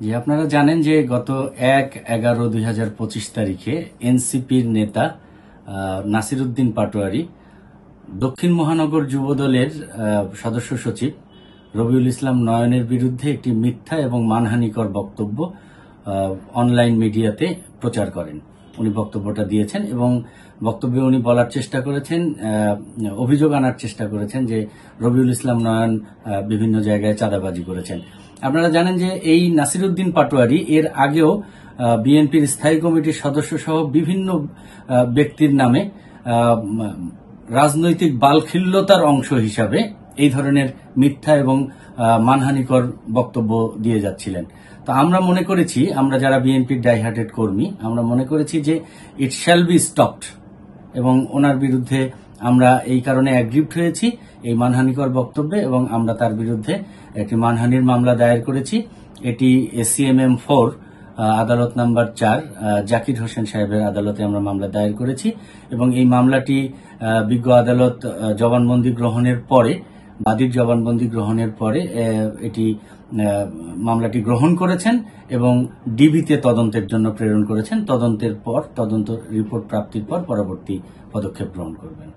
জি, আপনারা জানেন যে গত ১-১১-২০২৫ তারিখে এনসিপির নেতা নাসিরউদ্দিন পাটোয়ারি দক্ষিণ মহানগর যুবদলের সদস্য সচিব রবিউল ইসলাম নয়নের বিরুদ্ধে একটি মিথ্যা এবং মানহানিকর বক্তব্য অনলাইন মিডিয়াতে প্রচার করেন। উনি বক্তব্যটা দিয়েছেন এবং বক্তব্যে উনি বলার চেষ্টা করেছেন, অভিযোগ আনার চেষ্টা করেছেন যে রবিউল ইসলাম নয়ন বিভিন্ন জায়গায় চাঁদাবাজি করেছেন। আপনারা জানেন যে এই নাসিরউদ্দিন পাটোয়ারি এর আগেও বিএনপির স্থায়ী কমিটির সদস্য সহ বিভিন্ন ব্যক্তির নামে রাজনৈতিক বালখিল্যতার অংশ হিসাবে এই ধরনের মিথ্যা এবং মানহানিকর বক্তব্য দিয়ে যাচ্ছিলেন। তো আমরা মনে করেছি, আমরা যারা বিএনপির ডাইহার্টেড কর্মী, আমরা মনে করেছি যে ইট শ্যাল বি স্টপড এবং ওনার বিরুদ্ধে আমরা এই কারণে অ্যাগ্রিভড হয়েছি এই মানহানিকর বক্তব্যে এবং আমরা তার বিরুদ্ধে একটি মানহানির মামলা দায়ের করেছি। এটি সিএমএম 4 আদালত নাম্বার 4 জাকির হোসেন সাহেবের আদালতে আমরা মামলা দায়ের করেছি এবং এই মামলাটি বিজ্ঞ আদালত জবানবন্দি গ্রহণের পরে, বাদীর জবানবন্দি গ্রহণের পরে এটি মামলাটি গ্রহণ করেছেন এবং ডিবিতে তদন্তের জন্য প্রেরণ করেছেন। তদন্তের পর, তদন্ত রিপোর্ট প্রাপ্তির পর পরবর্তী পদক্ষেপ গ্রহণ করবেন।